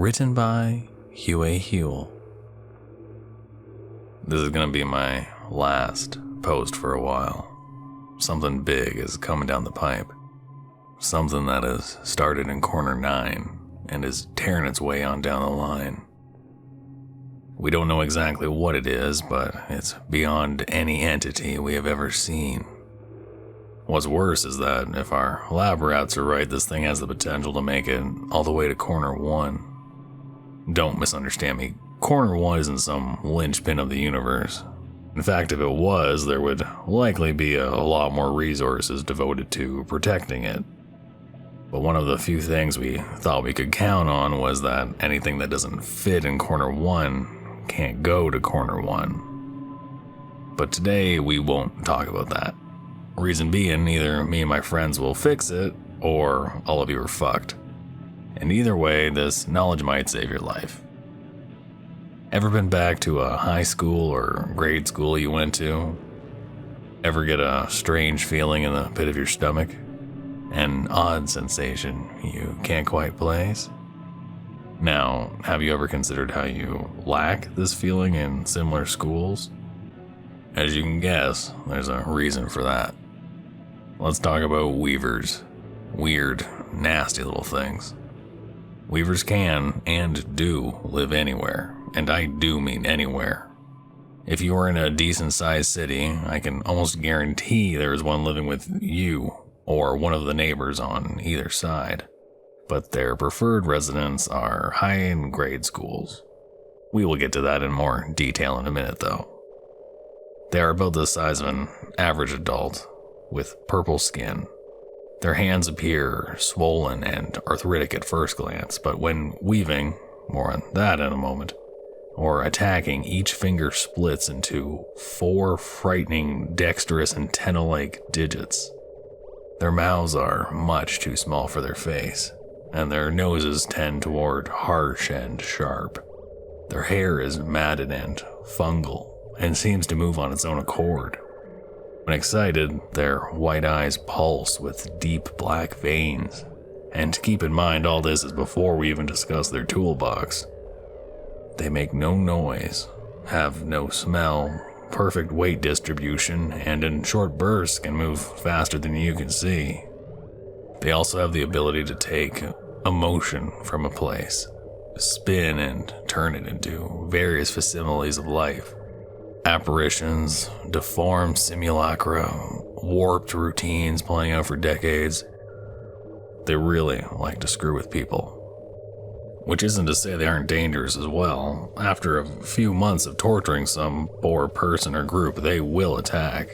Written by HughEhhoule. This is going to be my last post for a while. Something big is coming down the pipe. Something that has started in corner 9 and is tearing its way on down the line. We don't know exactly what it is, but it's beyond any entity we have ever seen. What's worse is that if our lab rats are right, this thing has the potential to make it all the way to corner 1. Don't misunderstand me. Corner 1 isn't some linchpin of the universe. In fact, if it was, there would likely be a lot more resources devoted to protecting it. But one of the few things we thought we could count on was that anything that doesn't fit in corner 1 can't go to corner 1. But today we won't talk about that. Reason being, either me and my friends will fix it, or all of you are fucked. And either way, this knowledge might save your life. Ever been back to a high school or grade school you went to? Ever get a strange feeling in the pit of your stomach? An odd sensation you can't quite place? Now, have you ever considered how you lack this feeling in similar schools? As you can guess, there's a reason for that. Let's talk about weavers. Weird, nasty little things. Weavers can, and do, live anywhere, and I do mean anywhere. If you are in a decent-sized city, I can almost guarantee there is one living with you, or one of the neighbors on either side. But their preferred residents are high and grade schools. We will get to that in more detail in a minute, though. They are about the size of an average adult, with purple skin. Their hands appear swollen and arthritic at first glance, but when weaving, more on that in a moment, or attacking, each finger splits into 4 frightening, dexterous, antenna-like digits. Their mouths are much too small for their face, and their noses tend toward harsh and sharp. Their hair is matted and fungal, and seems to move on its own accord. When excited, their white eyes pulse with deep black veins. And keep in mind, all this is before we even discuss their toolbox. They make no noise, have no smell, perfect weight distribution, and in short bursts can move faster than you can see. They also have the ability to take emotion from a place, spin and turn it into various facsimiles of life. Apparitions, deformed simulacra, warped routines playing out for decades. They really like to screw with people. Which isn't to say they aren't dangerous as well. After a few months of torturing some poor person or group, they will attack.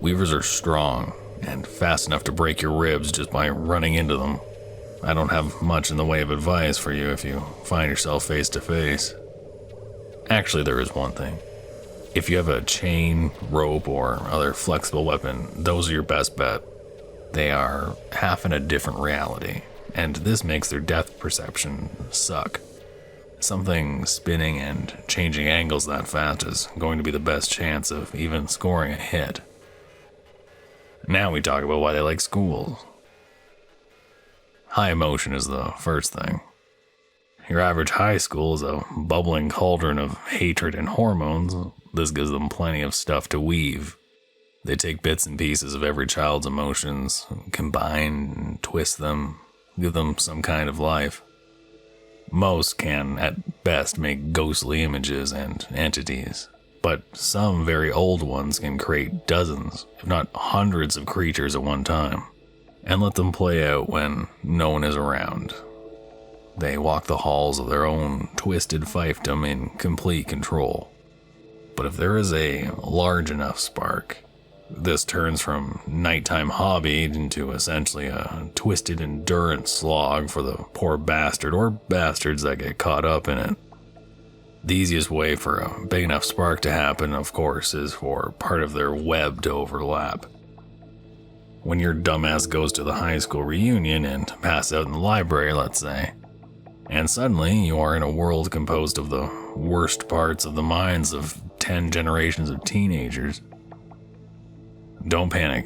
Weavers are strong and fast enough to break your ribs just by running into them. I don't have much in the way of advice for you if you find yourself face to face. Actually, there is one thing. If you have a chain, rope, or other flexible weapon, those are your best bet. They are half in a different reality, and this makes their depth perception suck. Something spinning and changing angles that fast is going to be the best chance of even scoring a hit. Now we talk about why they like schools. High emotion is the first thing. Your average high school is a bubbling cauldron of hatred and hormones. This gives them plenty of stuff to weave. They take bits and pieces of every child's emotions, combine and twist them, give them some kind of life. Most can, at best, make ghostly images and entities, but some very old ones can create dozens, if not hundreds of creatures at one time, and let them play out when no one is around. They walk the halls of their own twisted fiefdom in complete control. But if there is a large enough spark, this turns from nighttime hobby into essentially a twisted endurance slog for the poor bastard or bastards that get caught up in it. The easiest way for a big enough spark to happen, of course, is for part of their web to overlap. When your dumbass goes to the high school reunion and passes out in the library, let's say, and suddenly you are in a world composed of the worst parts of the minds of 10 generations of teenagers. Don't panic.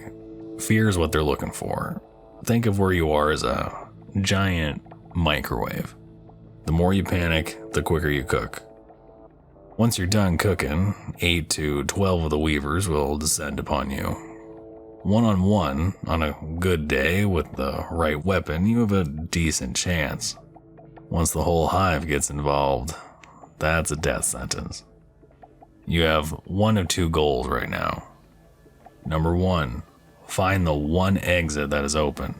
Fear is what they're looking for. Think of where you are as a giant microwave. The more you panic, the quicker you cook. Once you're done cooking, 8 to 12 of the weavers will descend upon you. One-on-one, on a good day with the right weapon, you have a decent chance. Once the whole hive gets involved, that's a death sentence. You have one of two goals right now. Number 1, find the one exit that is open.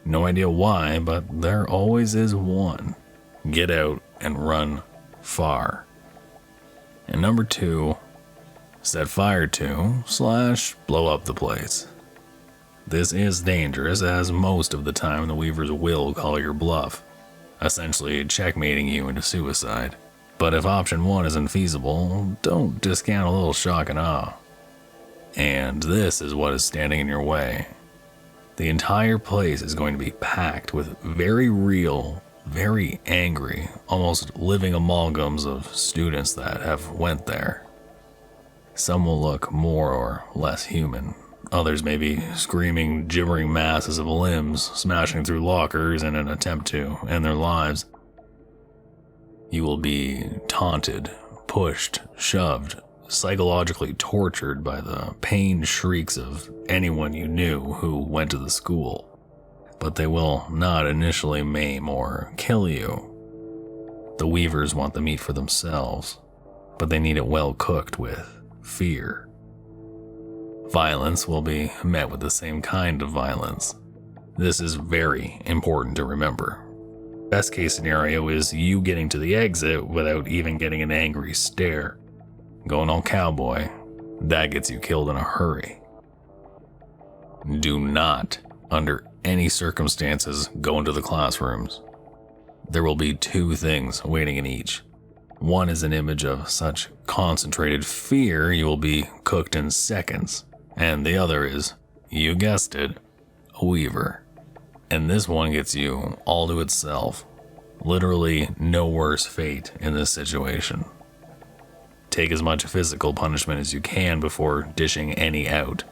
No idea why, but there always is one. Get out and run far. And number 2, set fire to / blow up the place. This is dangerous, as most of the time the weavers will call your bluff, essentially checkmating you into suicide. But if option 1 isn't feasible, don't discount a little shock and awe. And this is what is standing in your way. The entire place is going to be packed with very real, very angry, almost living amalgams of students that have went there. Some will look more or less human. Others may be screaming, gibbering masses of limbs, smashing through lockers in an attempt to end their lives. You will be taunted, pushed, shoved, psychologically tortured by the pain shrieks of anyone you knew who went to the school. But they will not initially maim or kill you. The weavers want the meat for themselves, but they need it well cooked with fear. Violence will be met with the same kind of violence. This is very important to remember. Best case scenario is you getting to the exit without even getting an angry stare. Going all cowboy, that gets you killed in a hurry. Do not, under any circumstances, go into the classrooms. There will be 2 things waiting in each. One is an image of such concentrated fear you will be cooked in seconds, and the other is, you guessed it, a weaver. And this one gets you all to itself. Literally no worse fate in this situation. Take as much physical punishment as you can before dishing any out,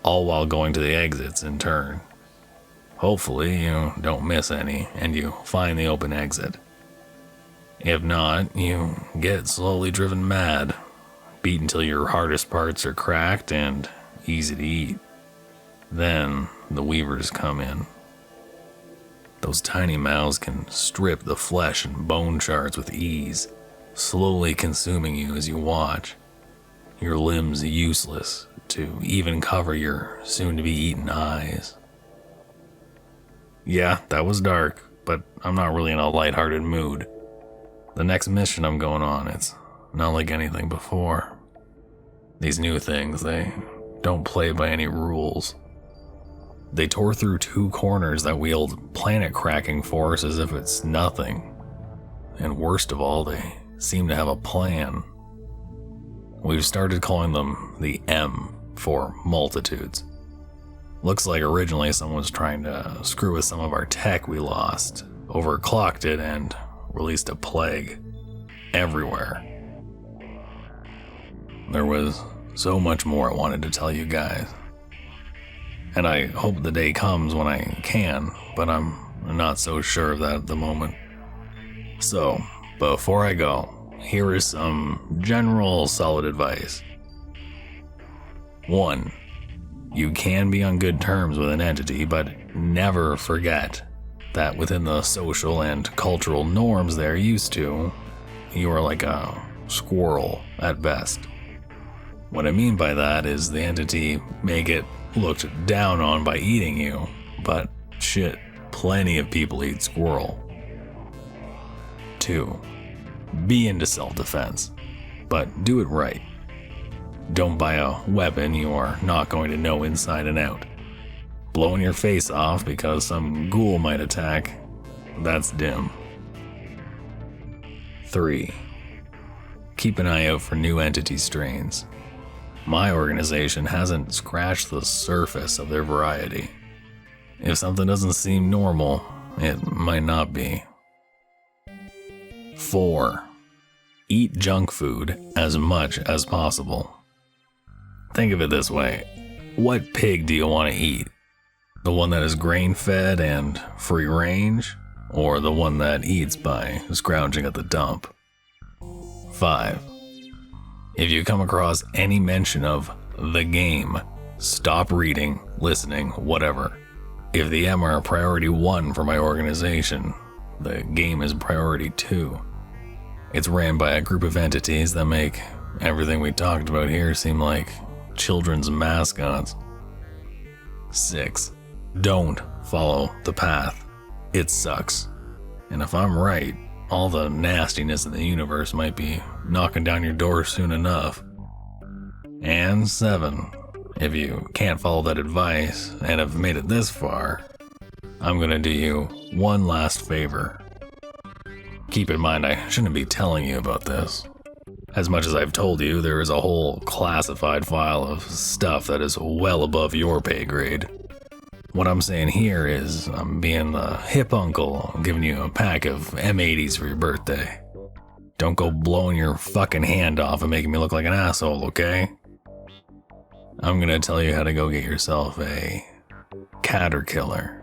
all while going to the exits in turn. Hopefully you don't miss any and you find the open exit. If not, you get slowly driven mad, beat until your hardest parts are cracked and easy to eat. Then the weavers come in. Those tiny mouths can strip the flesh and bone shards with ease, slowly consuming you as you watch, your limbs useless to even cover your soon-to-be-eaten eyes. Yeah, that was dark, but I'm not really in a lighthearted mood. The next mission I'm going on, it's not like anything before. These new things, they don't play by any rules. They tore through 2 corners that wield planet-cracking force as if it's nothing. And worst of all, they seem to have a plan. We've started calling them the M for multitudes. Looks like originally someone was trying to screw with some of our tech we lost, overclocked it, and released a plague everywhere. There was so much more I wanted to tell you guys. And I hope the day comes when I can, but I'm not so sure of that at the moment. So, before I go, here is some general solid advice. 1. You can be on good terms with an entity, but never forget that within the social and cultural norms they're used to, you are like a squirrel at best. What I mean by that is the entity may get looked down on by eating you, but shit, plenty of people eat squirrel. 2. Be into self-defense, but do it right. Don't buy a weapon you are not going to know inside and out. Blowing your face off because some ghoul might attack, that's dim. 3. Keep an eye out for new entity strains. My organization hasn't scratched the surface of their variety. If something doesn't seem normal, it might not be. 4. Eat junk food as much as possible. Think of it this way. What pig do you want to eat? The one that is grain-fed and free-range? or the one that eats by scrounging at the dump. 5. If you come across any mention of the game, stop reading, listening, whatever. If the M are priority 1 for my organization, the game is priority 2. It's ran by a group of entities that make everything we talked about here seem like children's mascots. 6. Don't follow the path. It sucks. And if I'm right, all the nastiness in the universe might be knocking down your door soon enough. And 7. If you can't follow that advice and have made it this far, I'm gonna do you one last favor. Keep in mind, I shouldn't be telling you about this. As much as I've told you, there is a whole classified file of stuff that is well above your pay grade. What I'm saying here is I'm being the hip uncle giving you a pack of M80s for your birthday. Don't go blowing your fucking hand off and making me look like an asshole, okay? I'm gonna tell you how to go get yourself a caterkiller.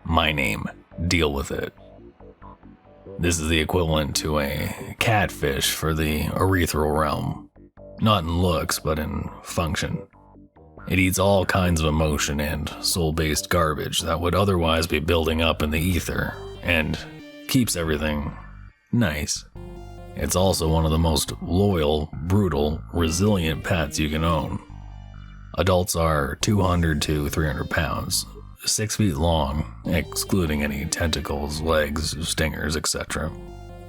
My name. Deal with it. This is the equivalent to a catfish for the ethereal realm. Not in looks, but in function. It eats all kinds of emotion and soul-based garbage that would otherwise be building up in the ether, and keeps everything nice. It's also one of the most loyal, brutal, resilient pets you can own. Adults are 200 to 300 pounds, 6 feet long, excluding any tentacles, legs, stingers, etc.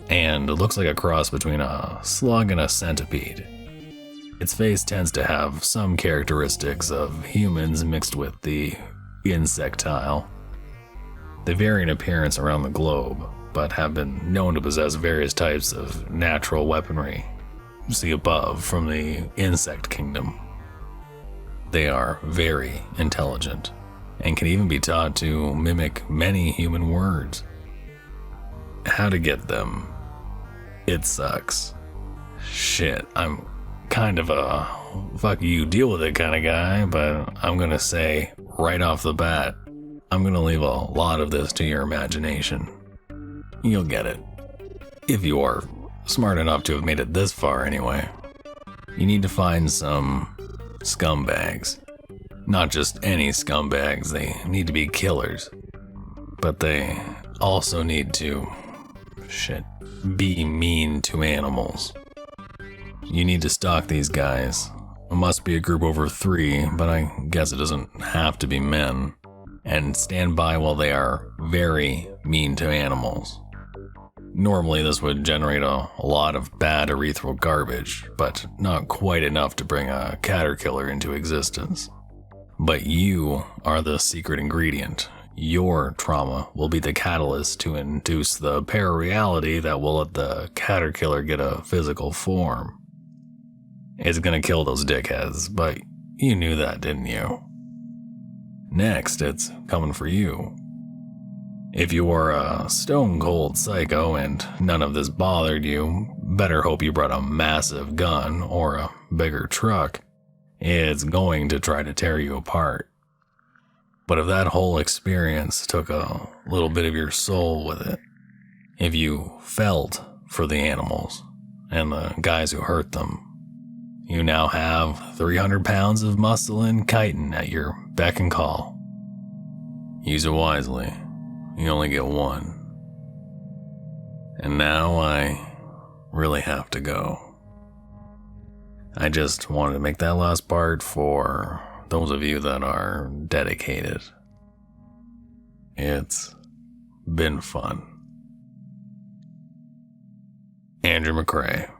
And it looks like a cross between a slug and a centipede. Its face tends to have some characteristics of humans mixed with the insectile. They vary in appearance around the globe, but have been known to possess various types of natural weaponry. See above from the insect kingdom. They are very intelligent, and can even be taught to mimic many human words. How to get them? It sucks. Shit, I'm kind of a fuck you, deal with it kind of guy, but I'm gonna say right off the bat, I'm gonna leave a lot of this to your imagination. You'll get it. If you are smart enough to have made it this far anyway. You need to find some scumbags. Not just any scumbags, they need to be killers. But they also need to, be mean to animals. You need to stalk these guys. It must be a group over 3, but I guess it doesn't have to be men. And stand by while they are very mean to animals. Normally this would generate a lot of bad ethereal garbage, but not quite enough to bring a caterkiller into existence. But you are the secret ingredient. Your trauma will be the catalyst to induce the parareality that will let the caterkiller get a physical form. It's gonna kill those dickheads, but you knew that, didn't you? Next, it's coming for you. If you are a stone cold psycho and none of this bothered you, better hope you brought a massive gun or a bigger truck. It's going to try to tear you apart. But if that whole experience took a little bit of your soul with it, if you felt for the animals and the guys who hurt them, you now have 300 pounds of muscle and chitin at your beck and call. Use it wisely. You only get one. And now I really have to go. I just wanted to make that last part for those of you that are dedicated. It's been fun. Andrew McCrae.